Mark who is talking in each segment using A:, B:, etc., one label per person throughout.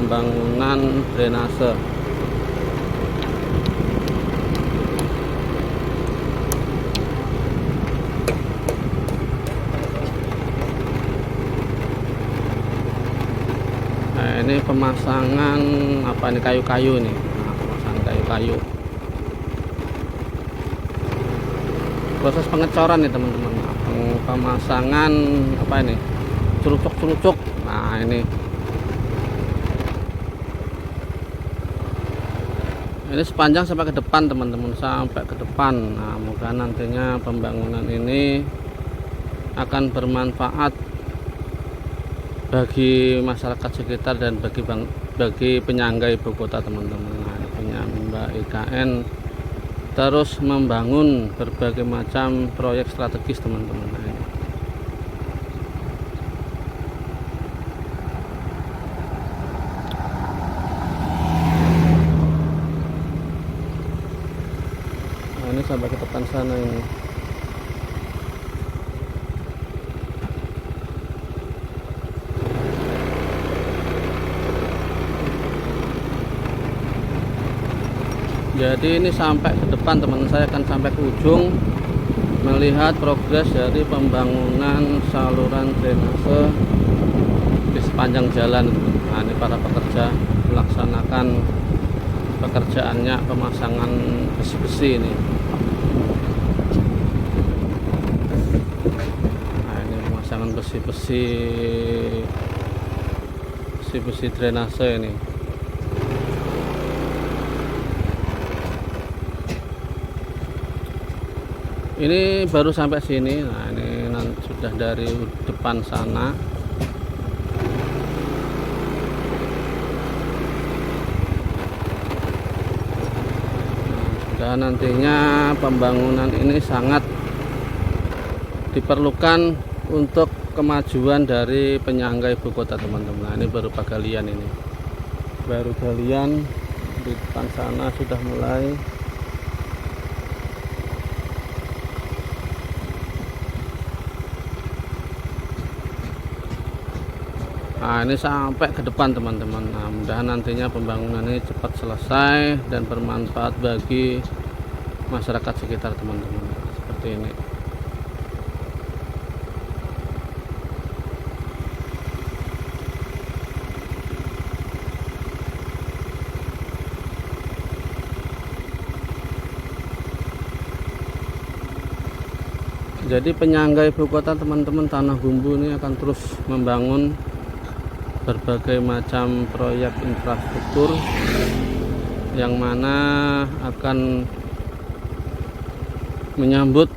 A: pembangunan drainase. Nah, ini pemasangan apa ini, kayu-kayu nih. Nah, pemasangan kayu-kayu. Proses pengecoran nih teman-teman. Pemasangan apa ini, celucuk-celucuk. Nah, ini sepanjang sampai ke depan teman-teman, sampai ke depan. Nah, moga nantinya pembangunan ini akan bermanfaat bagi masyarakat sekitar dan bagi penyangga ibu kota teman-teman. Nah, ini punya Mbak IKN terus membangun berbagai macam proyek strategis teman-teman. Nah, ini sampai ke depan sana ini. Jadi ini sampai ke depan teman, saya akan sampai ke ujung melihat progres dari pembangunan saluran drainase di sepanjang jalan. Nah, ini para pekerja melaksanakan pekerjaannya, pemasangan besi-besi ini. Nah, ini pemasangan besi-besi drainase ini. Ini baru sampai sini. Nah, ini sudah dari depan sana. Dan nantinya pembangunan ini sangat diperlukan untuk kemajuan dari penyangga ibu kota teman-teman. Nah, ini baru penggalian ini. Baru galian di depan sana sudah mulai. Nah, ini sampai ke depan teman-teman. Nah, mudah-mudahan nantinya pembangunan ini cepat selesai dan bermanfaat bagi masyarakat sekitar teman-teman. Seperti ini. Jadi penyangga ibu kota teman-teman, Tanah Bumbu ini akan terus membangun berbagai macam proyek infrastruktur yang mana akan menyambut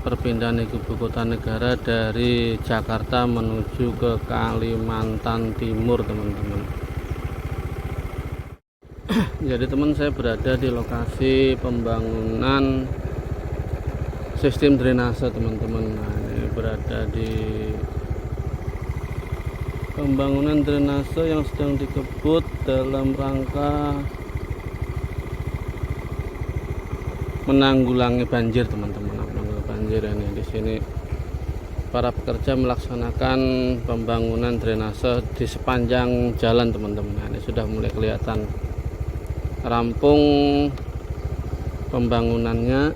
A: perpindahan ibu kota negara dari Jakarta menuju ke Kalimantan Timur teman-teman. Jadi teman, saya berada di lokasi pembangunan sistem drainase teman-teman. Nah, ini berada di pembangunan drainase yang sedang dikebut dalam rangka menanggulangi banjir teman-teman. Menanggulangi banjir ini di sini para pekerja melaksanakan pembangunan drainase di sepanjang jalan teman-teman. Nah, ini sudah mulai kelihatan rampung pembangunannya,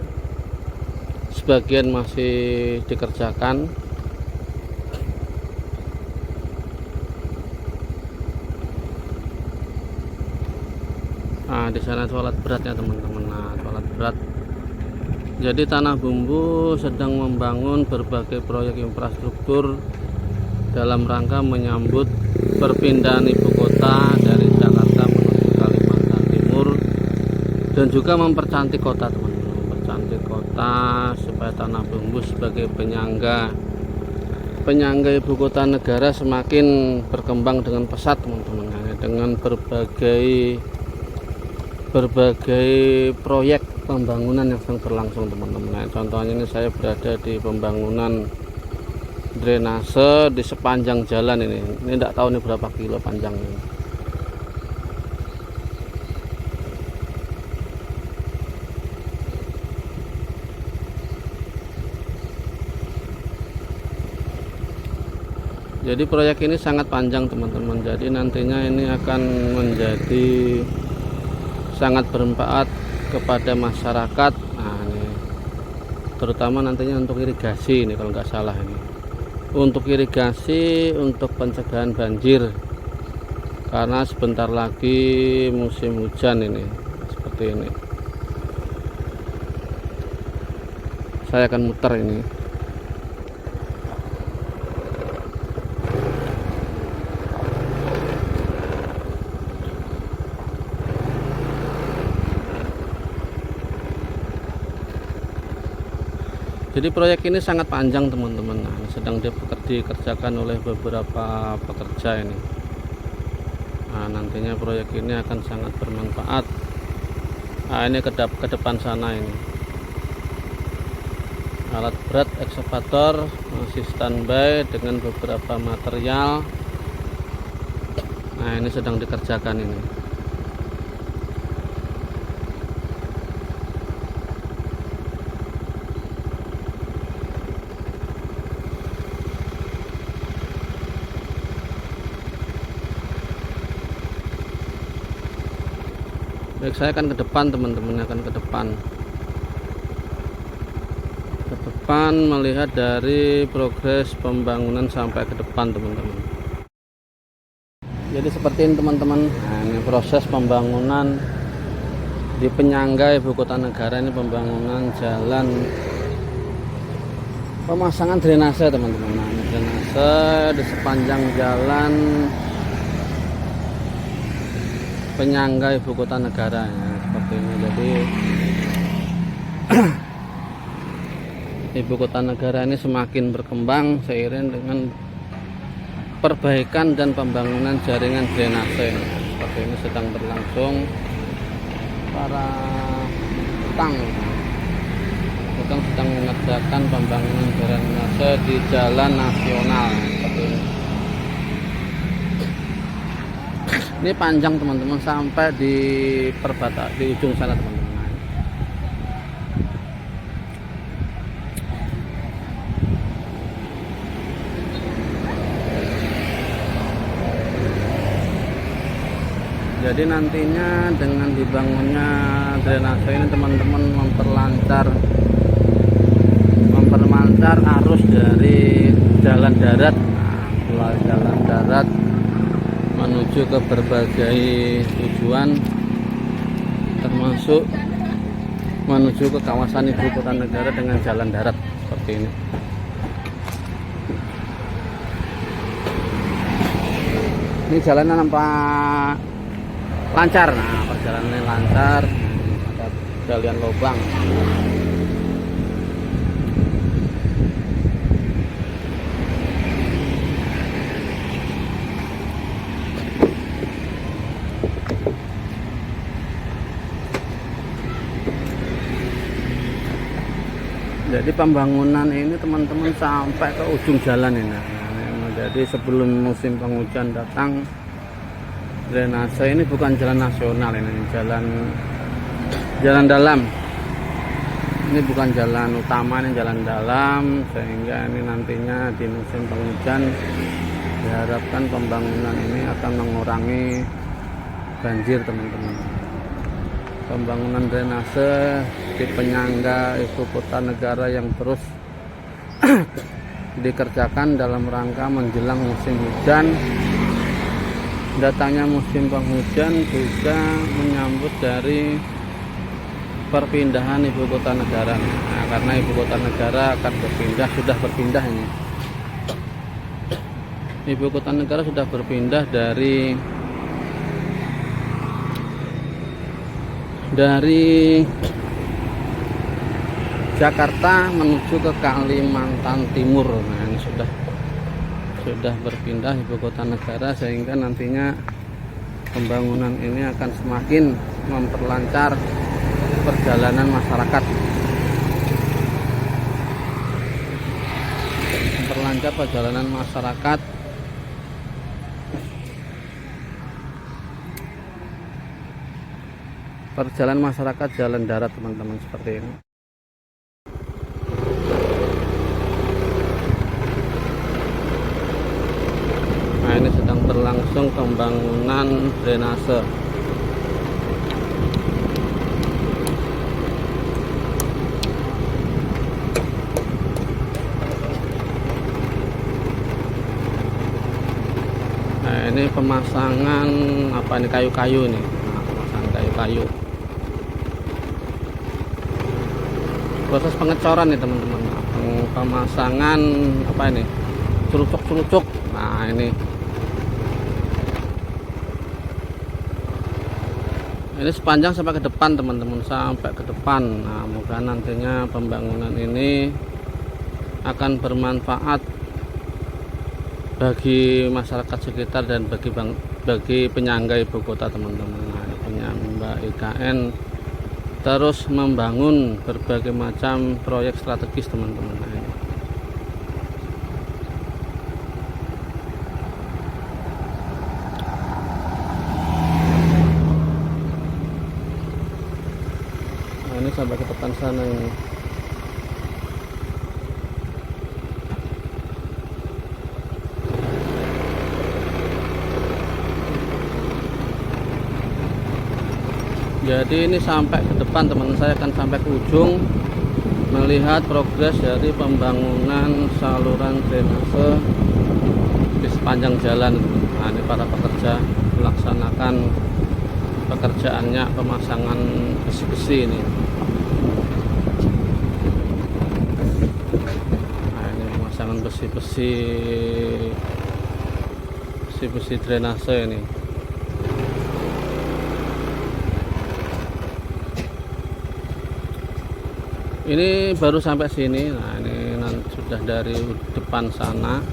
A: sebagian masih dikerjakan. Nah, di sana toilet beratnya teman-teman. Nah, toilet berat. Jadi Tanah Bumbu sedang membangun berbagai proyek infrastruktur dalam rangka menyambut perpindahan ibu kota dari Jakarta menuju Kalimantan Timur dan juga mempercantik kota teman-teman. Mempercantik kota supaya Tanah Bumbu sebagai penyangga ibu kota negara semakin berkembang dengan pesat teman-teman. Nah, dengan berbagai proyek pembangunan yang sedang berlangsung teman-teman. Nah, contohnya ini saya berada di pembangunan drainase di sepanjang jalan ini. Ini tidak tahu ini berapa kilo panjangnya. Jadi proyek ini sangat panjang teman-teman, jadi nantinya ini akan menjadi sangat bermanfaat kepada masyarakat. Nah ini terutama nantinya untuk irigasi ini, kalau nggak salah ini untuk irigasi, untuk pencegahan banjir, karena sebentar lagi musim hujan ini. Seperti ini, saya akan muter ini. Jadi proyek ini sangat panjang teman-teman. Nah, sedang dikerjakan oleh beberapa pekerja ini. Nah, nantinya proyek ini akan sangat bermanfaat. Nah, ini ke depan sana ini. Alat berat ekskavator masih standby dengan beberapa material. Nah, ini sedang dikerjakan ini. Baik, saya akan ke depan teman-teman, akan ke depan melihat dari progres pembangunan sampai ke depan teman-teman. Jadi seperti ini teman-teman. Nah, ini proses pembangunan di penyangga ibu kota negara, ini pembangunan jalan, pemasangan drainase teman-teman. Nah, ini drainase di sepanjang jalan penyangga ibu kota negara ya, seperti ini. Jadi ibu kota negara ini semakin berkembang seiring dengan perbaikan dan pembangunan jaringan drainase. Seperti ini sedang berlangsung. Para tukang sedang mengerjakan pembangunan drainase di jalan nasional seperti ini. Ini panjang teman-teman sampai di perbatas di ujung sana teman-teman. Jadi nantinya dengan dibangunnya drainase ini teman-teman memperlancar arus dari jalan darat. Nah, mulai jalan darat menuju ke berbagai tujuan, termasuk menuju ke kawasan ibu kota negara dengan jalan darat seperti ini. Ini jalannya nampak lancar. Nah, perjalanannya lancar, ada galian lubang. Jadi pembangunan ini teman-teman sampai ke ujung jalan ini. Nah, jadi sebelum musim penghujan datang, drainase ini bukan jalan nasional, ini jalan dalam. Ini bukan jalan utama, ini jalan dalam, sehingga ini nantinya di musim penghujan diharapkan pembangunan ini akan mengurangi banjir teman-teman. Pembangunan drainase di penyangga ibu kota negara yang terus dikerjakan dalam rangka menjelang musim hujan. Datangnya musim penghujan juga menyambut dari perpindahan ibu kota negara. Nah, karena ibu kota negara akan sudah berpindah ini. Ibu kota negara sudah berpindah dari Jakarta menuju ke Kalimantan Timur. Nah, ini sudah berpindah ibu kota negara, sehingga nantinya pembangunan ini akan semakin memperlancar perjalanan masyarakat. Memperlancar perjalanan masyarakat jalan darat teman-teman, seperti ini. drainase. Nah, ini pemasangan apa ini, kayu-kayu nih. Nah, pemasangan kayu-kayu. Proses pengecoran nih teman-teman. Pemasangan apa ini, cerucuk-cerucuk. Nah, ini sepanjang sampai ke depan teman-teman, sampai ke depan. Nah, moga nantinya pembangunan ini akan bermanfaat bagi masyarakat sekitar dan bagi penyangga ibu kota teman-teman. Nah, penyangga IKN terus membangun berbagai macam proyek strategis teman-teman. Nah, ini sampai ke depan sana ini. Jadi ini sampai ke depan teman, saya akan sampai ke ujung melihat progres dari pembangunan saluran drainase di sepanjang jalan. Nah, ini para pekerja melaksanakan pekerjaannya, pemasangan besi-besi ini. Nah, ini pemasangan besi-besi drainase ini. Ini baru sampai sini. Nah, ini sudah dari depan sana.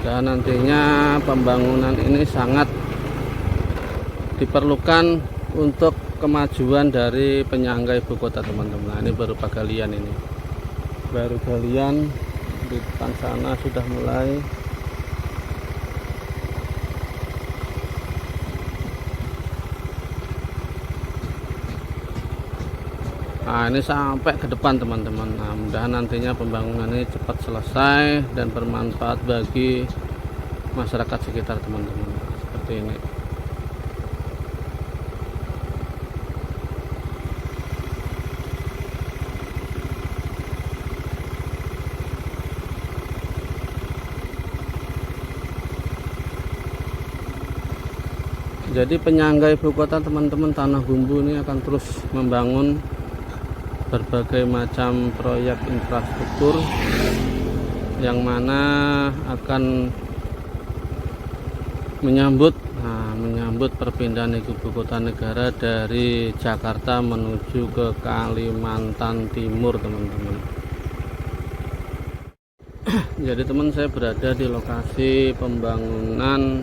A: Dan nantinya pembangunan ini sangat diperlukan untuk kemajuan dari penyangga ibu kota teman-teman. Nah, ini baru penggalian ini. Baru galian di depan sana sudah mulai. Nah, ini sampai ke depan teman-teman. Nah, mudah-mudahan nantinya pembangunan ini cepat selesai dan bermanfaat bagi masyarakat sekitar teman-teman. Seperti ini. Jadi penyangga ibu kota teman-teman, Tanah Bumbu ini akan terus membangun berbagai macam proyek infrastruktur yang mana akan menyambut perpindahan ibu kota negara dari Jakarta menuju ke Kalimantan Timur teman-teman. Jadi teman, saya berada di lokasi pembangunan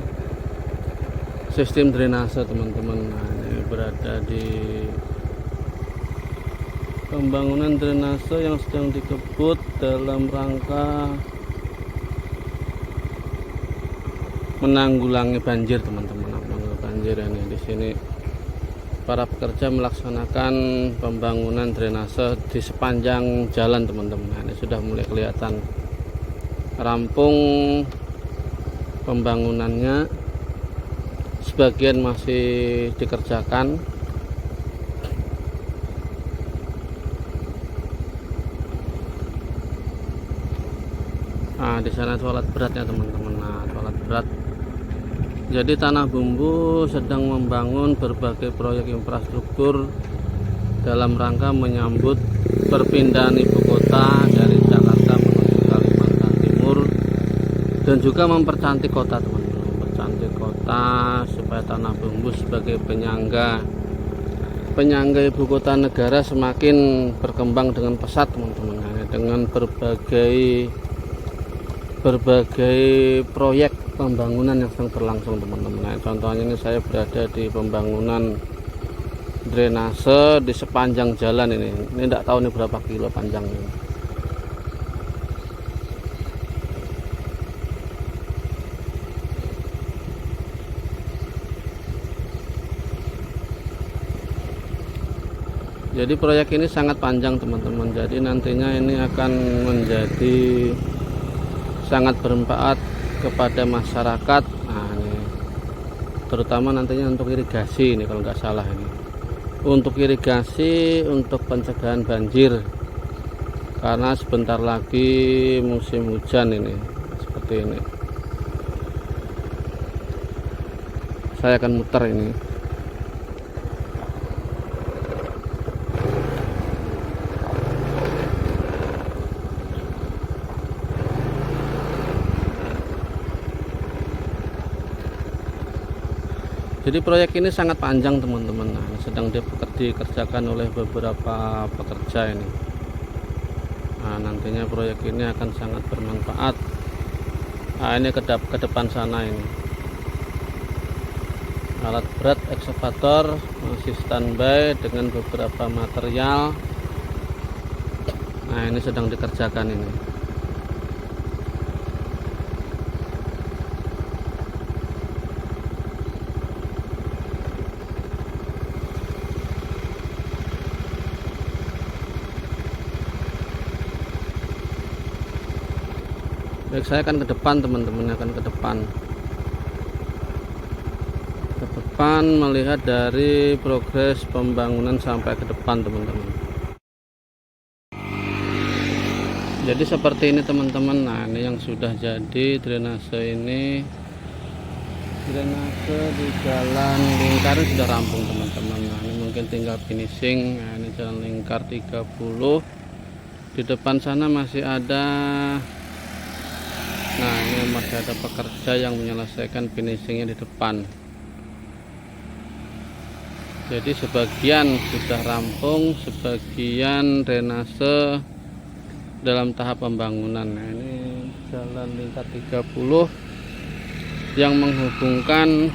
A: sistem drainase teman-teman. Nah, ini berada di pembangunan drainase yang sedang dikebut dalam rangka menanggulangi banjir teman-teman. Menanggulangi banjir ini di sini para pekerja melaksanakan pembangunan drainase di sepanjang jalan teman-teman. Nah, ini sudah mulai kelihatan rampung pembangunannya, sebagian masih dikerjakan. Nah, di sana toilet beratnya teman-teman. Nah, toilet berat. Jadi Tanah Bumbu sedang membangun berbagai proyek infrastruktur dalam rangka menyambut perpindahan ibu kota dari Jakarta menuju Kalimantan Timur dan juga mempercantik kota teman-teman. Mempercantik kota supaya Tanah Bumbu sebagai penyangga ibu kota negara semakin berkembang dengan pesat teman-teman. Nah, dengan berbagai proyek pembangunan yang sedang berlangsung teman-teman. Nah, contohnya ini saya berada di pembangunan drainase di sepanjang jalan ini. Ini tidak tahu ini berapa kilo panjangnya. Jadi proyek ini sangat panjang teman-teman, jadi nantinya ini akan menjadi sangat bermanfaat kepada masyarakat. Nah ini terutama nantinya untuk irigasi ini, kalau nggak salah ini untuk irigasi, untuk pencegahan banjir, karena sebentar lagi musim hujan ini. Seperti ini, saya akan muter ini. Jadi proyek ini sangat panjang teman-teman. Nah, sedang dikerjakan oleh beberapa pekerja ini. Nah, nantinya proyek ini akan sangat bermanfaat. Nah, ini ke depan sana ini. Alat berat ekskavator masih standby dengan beberapa material. Nah, ini sedang dikerjakan ini. Baik, saya akan ke depan teman-teman, akan ke depan melihat dari progres pembangunan sampai ke depan teman-teman. Jadi seperti ini teman-teman. Nah, ini yang sudah jadi drainase ini. Drainase di jalan lingkar sudah rampung teman-teman. Nah, ini mungkin tinggal finishing. Nah, ini jalan lingkar 30. Di depan sana masih ada. Nah, ini masih ada pekerja yang menyelesaikan finishingnya di depan. Jadi sebagian sudah rampung, sebagian drainase dalam tahap pembangunan. Nah, ini jalan lingkar 30 yang menghubungkan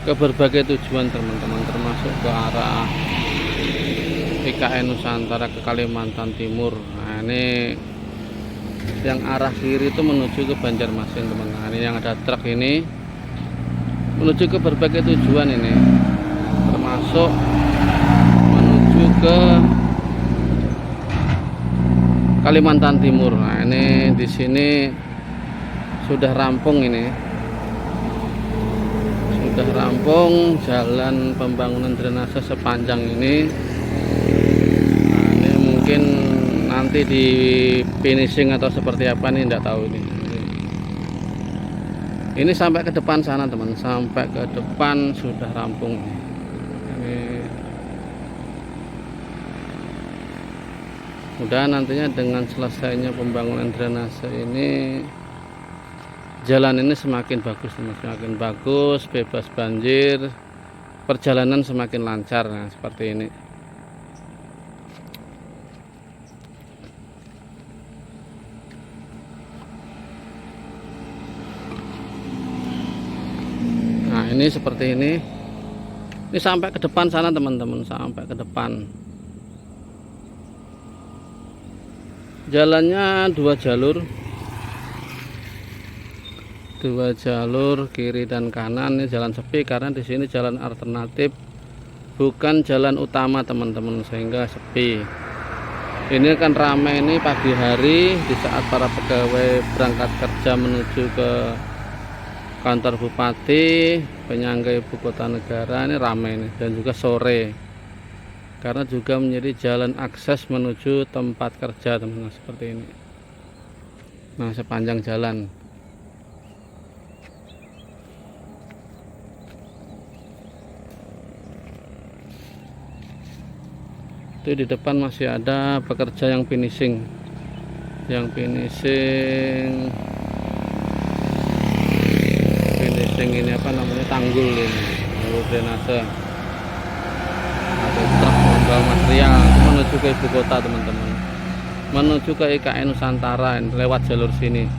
A: ke berbagai tujuan teman-teman, termasuk ke arah IKN Nusantara, ke Kalimantan Timur. Nah, ini yang arah kiri itu menuju ke Banjarmasin teman-teman. Nah, ini yang ada truk ini menuju ke berbagai tujuan ini, termasuk menuju ke Kalimantan Timur. Nah, ini di sini sudah rampung ini. Sudah rampung jalan pembangunan drainase sepanjang ini. Nah, ini mungkin nanti di finishing atau seperti apa nih, enggak tahu ini. Ini sampai ke depan sana teman, sampai ke depan sudah rampung. Ini udah, nantinya dengan selesainya pembangunan drainase ini, jalan ini semakin bagus teman, semakin bagus, bebas banjir, perjalanan semakin lancar. Nah, seperti ini. Nah, ini seperti ini. Ini sampai ke depan sana teman-teman, sampai ke depan. Jalannya dua jalur kiri dan kanan. Ini jalan sepi karena di sini jalan alternatif, bukan jalan utama teman-teman, sehingga sepi. Ini kan ramai ini pagi hari di saat para pegawai berangkat kerja menuju ke kantor bupati, penyangga ibu kota negara. Ini ramai ini, dan juga sore karena juga menjadi jalan akses menuju tempat kerja teman-teman, seperti ini. Nah, sepanjang jalan itu di depan masih ada pekerja yang finishing ini apa namanya, tanggul ini, tanggul drainase. Ada truk membawa material menuju ke ibu kota teman-teman, menuju ke IKN Nusantara lewat jalur sini.